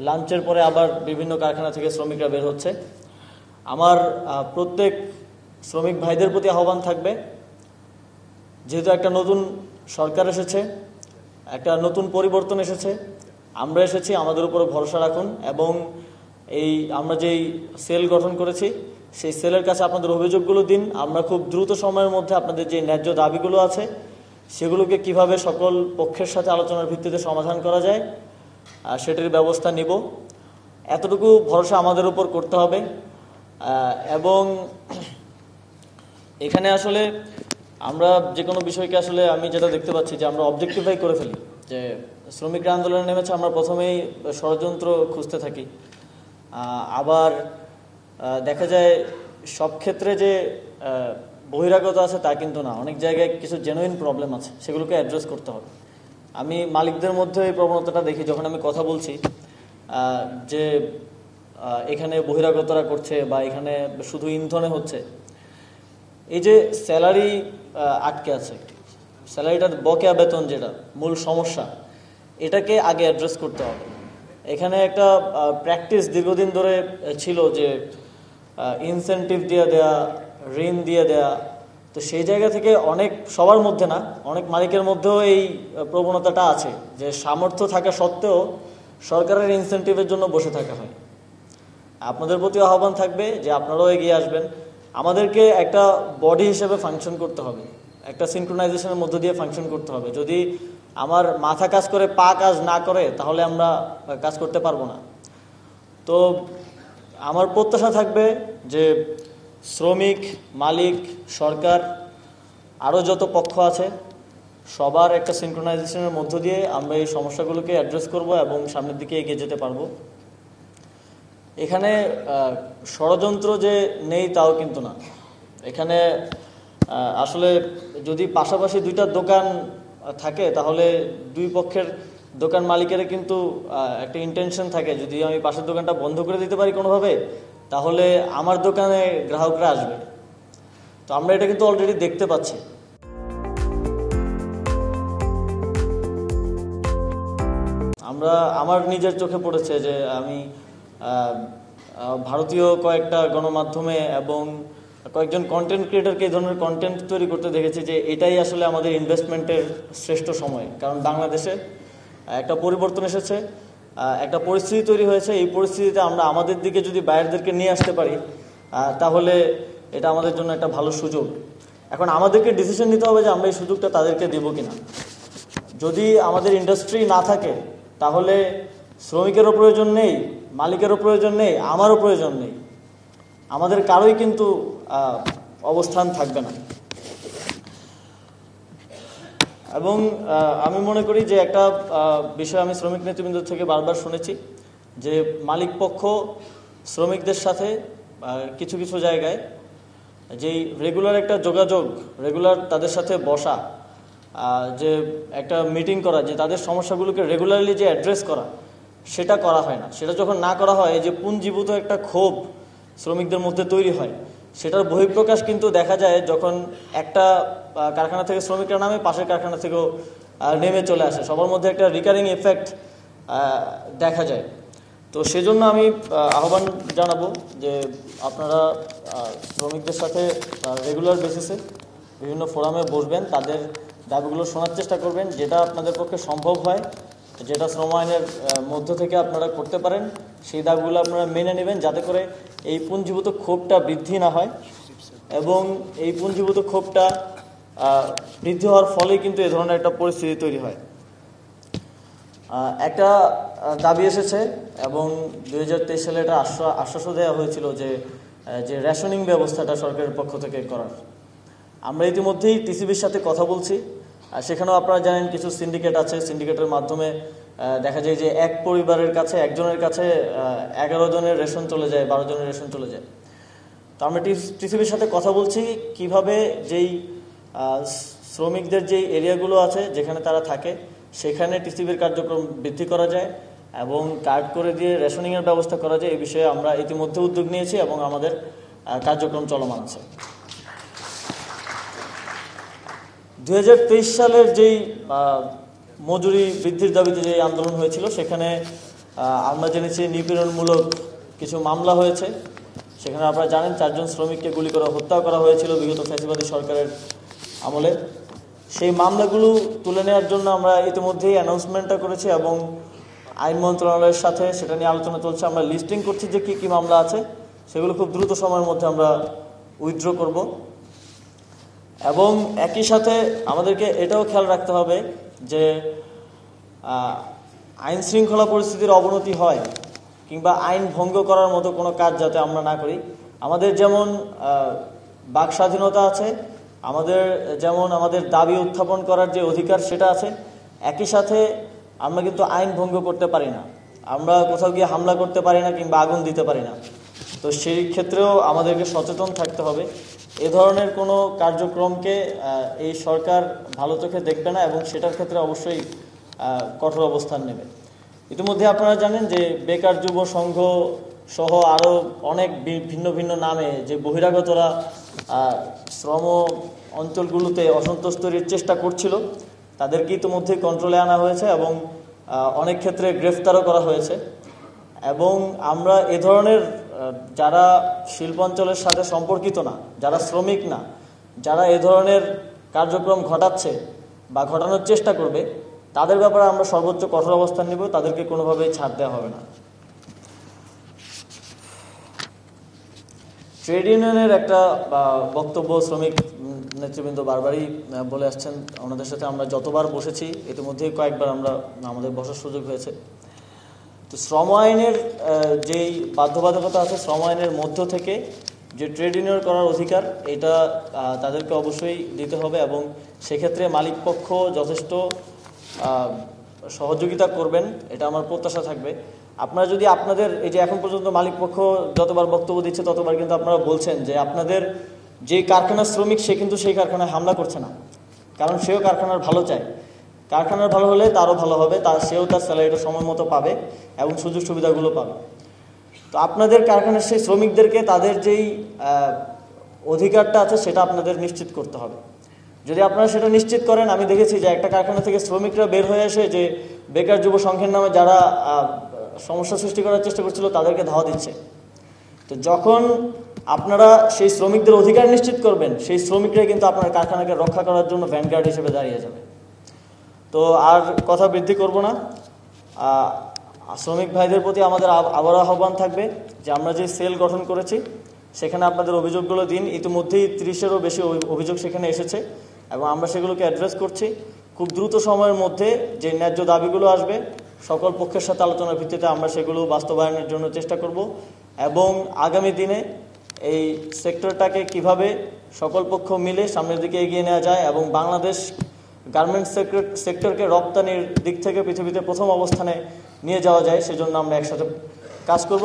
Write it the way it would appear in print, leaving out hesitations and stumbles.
লাঞ্চের পরে আবার বিভিন্ন কারখানা থেকে শ্রমিকরা বের হচ্ছে। আমার প্রত্যেক শ্রমিক ভাইদের প্রতি আহ্বান থাকবে, যেহেতু একটা নতুন সরকার এসেছে, একটা নতুন পরিবর্তন এসেছে, আমরা এসেছি, আমাদের উপর ভরসা রাখুন এবং আমরা যেই সেল গঠন করেছি সেই সেলের কাছে আপনাদের অভিযোগগুলো দিন। আমরা খুব দ্রুত সময়ের মধ্যে আপনাদের যে ন্যায্য দাবিগুলো আছে সেগুলোকে কিভাবে সকল পক্ষের সাথে আলোচনার ভিত্তিতে সমাধান করা যায় সেটির ব্যবস্থা নিব। এতটুকু ভরসা আমাদের উপর করতে হবে। এবং এখানে আসলে আমরা যে কোনো বিষয়কে আসলে আমি যেটা দেখতে পাচ্ছি যে আমরা অবজেক্টিফাই করে ফেলি, যে শ্রমিকরা আন্দোলনে নেমেছে, আমরা প্রথমেই ষড়যন্ত্র খুঁজতে থাকি। আবার দেখা যায় সব ক্ষেত্রে যে বহিরাগত আছে তা কিন্তু না, অনেক জায়গায় কিছু জেনুইন প্রবলেম আছে, সেগুলোকে অ্যাড্রেস করতে হবে। আমি মালিকদের মধ্যে এই প্রবণতাটা দেখি যখন আমি কথা বলছি যে এখানে বহিরাগতরা করছে বা এখানে শুধু ইন্ধনে হচ্ছে। এই যে স্যালারি আটকে আছে, স্যালারিটার বকেয়া বেতন যেটা মূল সমস্যা, এটাকে আগে অ্যাড্রেস করতে হবে। এখানে একটা প্র্যাকটিস দীর্ঘদিন ধরে ছিল যে ইনসেন্টিভ দিয়ে দেয়া, ঋণ দিয়ে দেয়া। তো সেই জায়গা থেকে সবার মধ্যে না, অনেক মালিকের মধ্যেও এই প্রবণতাটা আছে যে সামর্থ্য থাকা সত্ত্বেও সরকারের ইনসেন্টিভের জন্য বসে থাকা হয়। আপনাদের প্রতি আহ্বান থাকবে যে আপনারাও এগিয়ে আসবেন। আমাদেরকে একটা বডি হিসেবে ফাংশন করতে হবে, একটা সিনক্রোনাইজেশনের মধ্য দিয়ে ফাংশন করতে হবে। যদি আমার মাথা কাজ করে পা কাজ না করে তাহলে আমরা কাজ করতে পারবো না। তো আমার প্রত্যাশা থাকবে যে শ্রমিক, মালিক, সরকার, আরও যত পক্ষ আছে সবার একটা সিনক্রোনাইজেশনের মধ্য দিয়ে আমরা এই সমস্যাগুলোকে অ্যাড্রেস করব এবং সামনের দিকে এগিয়ে যেতে পারবো। এখানে ষড়যন্ত্র যে নেই তাও কিন্তু না। এখানে আসলে যদি পাশাপাশি দুইটা দোকান থাকে তাহলে দুই পক্ষের দোকান মালিকের কিন্তু একটা ইন্টেনশন থাকে, যদি আমি পাশের দোকানটা বন্ধ করে দিতে পারি কোনোভাবে তাহলে আমার দোকানে গ্রাহকরা আসবে। তো আমরা এটা কিন্তু অলরেডি দেখতে পাচ্ছি। আমার নিজের চোখে পড়েছে যে আমি ভারতীয় কয়েকটা গণমাধ্যমে এবং কয়েকজন কন্টেন্ট ক্রিয়েটরকে এই ধরনের কন্টেন্ট তৈরি করতে দেখেছি যে এটাই আসলে আমাদের ইনভেস্টমেন্টের শ্রেষ্ঠ সময়। কারণ বাংলাদেশে একটা পরিবর্তন এসেছে, একটা পরিস্থিতি তৈরি হয়েছে। এই পরিস্থিতিতে আমরা আমাদের দিকে যদি বাইরেদেরকে নিয়ে আসতে পারি তাহলে এটা আমাদের জন্য একটা ভালো সুযোগ। এখন আমাদেরকে ডিসিশন নিতে হবে যে আমরা এই সুযোগটা তাদেরকে দেব কিনা। যদি আমাদের ইন্ডাস্ট্রি না থাকে তাহলে শ্রমিকেরও প্রয়োজন নেই, মালিকেরও প্রয়োজন নেই, আমারও প্রয়োজন নেই, আমাদের কারোই কিন্তু অবস্থান থাকবে না। এবং আমি মনে করি যে একটা বিষয় আমি শ্রমিক নেতৃবৃন্দ থেকে বারবার শুনেছি যে মালিক পক্ষ শ্রমিকদের সাথে কিছু কিছু জায়গায় যেই রেগুলার একটা যোগাযোগ, রেগুলার তাদের সাথে বসা, যে একটা মিটিং করা, যে তাদের সমস্যাগুলোকে রেগুলারলি যে অ্যাড্রেস করা, সেটা করা হয় না। সেটা যখন না করা হয়, যে পুঞ্জীভূত একটা ক্ষোভ শ্রমিকদের মধ্যে তৈরি হয়, সেটার বহিঃপ্রকাশ কিন্তু দেখা যায় যখন একটা কারখানা থেকে শ্রমিকরা নামে পাশের কারখানা থেকেও নেমে চলে আসে, সবার মধ্যে একটা রিকারিং এফেক্ট দেখা যায়। তো সেজন্য আমি আহ্বান জানাবো যে আপনারা শ্রমিকদের সাথে রেগুলার বেসিসে বিভিন্ন ফোরামে বসবেন, তাদের দাবিগুলো শোনার চেষ্টা করবেন, যেটা আপনাদের পক্ষে সম্ভব হয়, যেটা শ্রম আইনের মধ্য থেকে আপনারা করতে পারেন, সেই দাবিগুলো আপনারা মেনে নেবেন, যাতে করে এই পুঞ্জীভূত ক্ষোভটা বৃদ্ধি না হয়। এবং এই পুঞ্জীভূত ক্ষোভটা বৃদ্ধি হওয়ার ফলে কিন্তু এই ধরনের একটা পরিস্থিতি তৈরি হয়। একটা দাবি এসেছে এবং 2023 সালে এটা আশ্বাসও দেওয়া হয়েছিল যে রেশনিং ব্যবস্থাটা সরকারের পক্ষ থেকে করার। আমরা ইতিমধ্যেই টিসিবির সাথে কথা বলছি, আর সেখানেও আপনারা জানেন কিছু সিন্ডিকেট আছে, সিন্ডিকেটের মাধ্যমে দেখা যায় যে এক পরিবারের কাছে, একজনের কাছে 11 জনের রেশন চলে যায়, 12 জনের রেশন চলে যায়। তো আমরা টিসিবির সাথে কথা বলছি কিভাবে যেই শ্রমিকদের যেই এরিয়াগুলো আছে যেখানে তারা থাকে সেখানে টিসিবির কার্যক্রম বৃদ্ধি করা যায় এবং কার্ড করে দিয়ে রেশনিংয়ের ব্যবস্থা করা যায়। এই বিষয়ে আমরা ইতিমধ্যে উদ্যোগ নিয়েছি এবং আমাদের কার্যক্রম চলমান আছে। 2023 সালের যেই মজুরি বৃদ্ধির দাবিতে যে আন্দোলন হয়েছিল সেখানে আমরা জেনেছি নিপীড়নমূলক কিছু মামলা হয়েছে। সেখানে আপনারা জানেন 4 জন শ্রমিককে গুলি করে হত্যা করা হয়েছিল বিগত ফ্যাসিবাদী সরকারের আমলে। সেই মামলাগুলো তুলে নেওয়ার জন্য আমরা ইতিমধ্যেই অ্যানাউন্সমেন্টটা করেছি এবং আইন মন্ত্রণালয়ের সাথে সেটা নিয়ে আলোচনা চলছে। আমরা লিস্টিং করছি যে কী কী মামলা আছে, সেগুলো খুব দ্রুত সময়ের মধ্যে আমরা উইথড্র করব। এবং একই সাথে আমাদেরকে এটাও খেয়াল রাখতে হবে যে আইন শৃঙ্খলা পরিস্থিতির অবনতি হয় কিংবা আইন ভঙ্গ করার মতো কোনো কাজ যাতে আমরা না করি। আমাদের যেমন বাক স্বাধীনতা আছে, আমাদের দাবি উত্থাপন করার যে অধিকার সেটা আছে, একই সাথে আমরা কিন্তু আইন ভঙ্গ করতে পারি না, আমরা কোথাও গিয়ে হামলা করতে পারি না কিংবা আগুন দিতে পারি না। তো সেই ক্ষেত্রেও আমাদেরকে সচেতন থাকতে হবে। এ ধরনের কোনো কার্যক্রমকে এই সরকার ভালো চোখে দেখবে না এবং সেটার ক্ষেত্রে অবশ্যই কঠোর অবস্থান নেবে। ইতিমধ্যে আপনারা জানেন যে বেকার যুব সংঘ সহ আরও অনেক ভিন্ন ভিন্ন নামে যে বহিরাগতরা শ্রম অঞ্চলগুলোতে অসন্তোষ তৈরির চেষ্টা করছিল, তাদেরকে ইতিমধ্যে কন্ট্রোলে আনা হয়েছে এবং অনেক ক্ষেত্রে গ্রেফতারও করা হয়েছে। এবং আমরা এ ধরনের যারা শিল্পাঞ্চলের সাথে সম্পর্কিত না, যারা শ্রমিক না, যারা এ ধরনের কার্যক্রম ঘটাচ্ছে বা ঘটানোর চেষ্টা করবে, তাদের ব্যাপারে আমরা সর্বোচ্চ কঠোর অবস্থান নেব, তাদেরকে কোনোভাবেই ছাড় দেওয়া হবে না। ট্রেড ইউনিয়নের একটা বক্তব্য শ্রমিক নেতৃবৃন্দ বারবারই বলে আসছেন, ওনাদের সাথে আমরা যতবার বসেছি ইতিমধ্যেই কয়েকবার আমাদের বসার সুযোগ হয়েছে। তো শ্রম আইনের যেই বাধ্যবাধকতা আছে, শ্রম আইনের মধ্য থেকে যে ট্রেড ইউনিয়ন করার অধিকার, এটা তাদেরকে অবশ্যই দিতে হবে এবং সেক্ষেত্রে মালিক পক্ষ যথেষ্ট সহযোগিতা করবেন, এটা আমার প্রত্যাশা থাকবে। আপনারা যদি আপনাদের এই যে এখন পর্যন্ত মালিক পক্ষ যতবার বক্তব্য দিচ্ছে ততবার কিন্তু আপনারা বলছেন যে আপনাদের যে কারখানার শ্রমিক সে কিন্তু সেই কারখানায় হামলা করছে না, কারণ সেও কারখানার ভালো চায়। কারখানার ভালো হলে তারও ভালো হবে, সেও তার স্যালারিটা সময় মতো পাবে এবং সুযোগ সুবিধাগুলো পাবে। তো আপনাদের কারখানার সেই শ্রমিকদেরকে তাদের যেই অধিকারটা আছে সেটা আপনাদের নিশ্চিত করতে হবে। যদি আপনারা সেটা নিশ্চিত করেন, আমি দেখেছি যে একটা কারখানা থেকে শ্রমিকরা বের হয়ে এসে যে বেকার যুব সংঘের নামে যারা সমস্যা সৃষ্টি করার চেষ্টা করছিল তাদেরকে ধাওয়া দিচ্ছে। তো যখন আপনারা সেই শ্রমিকদের অধিকার নিশ্চিত করবেন, সেই শ্রমিকরাই কিন্তু আপনার কারখানাকে রক্ষা করার জন্য ভ্যানগার্ড হিসেবে দাঁড়িয়ে যাবে। তো আর কথা বৃদ্ধি করব না। শ্রমিক ভাইদের প্রতি আমাদের আবারও আহ্বান থাকবে যে আমরা যে সেল গঠন করেছি সেখানে আপনাদের অভিযোগগুলো দিন। ইতিমধ্যেই 30-এরও বেশি অভিযোগ সেখানে এসেছে এবং আমরা সেগুলোকে অ্যাড্রেস করছি। খুব দ্রুত সময়ের মধ্যে যে ন্যায্য দাবিগুলো আসবে সকল পক্ষের সাথে আলোচনার ভিত্তিতে আমরা সেগুলো বাস্তবায়নের জন্য চেষ্টা করব এবং আগামী দিনে এই সেক্টরটাকে কিভাবে সকল পক্ষ মিলে সামনের দিকে এগিয়ে নেওয়া যায় এবং বাংলাদেশ গার্মেন্টস সেক্টরকে রপ্তানির দিক থেকে পৃথিবীতে প্রথম অবস্থানে নিয়ে যাওয়া যায়, সেজন্য আমরা একসাথে কাজ করব।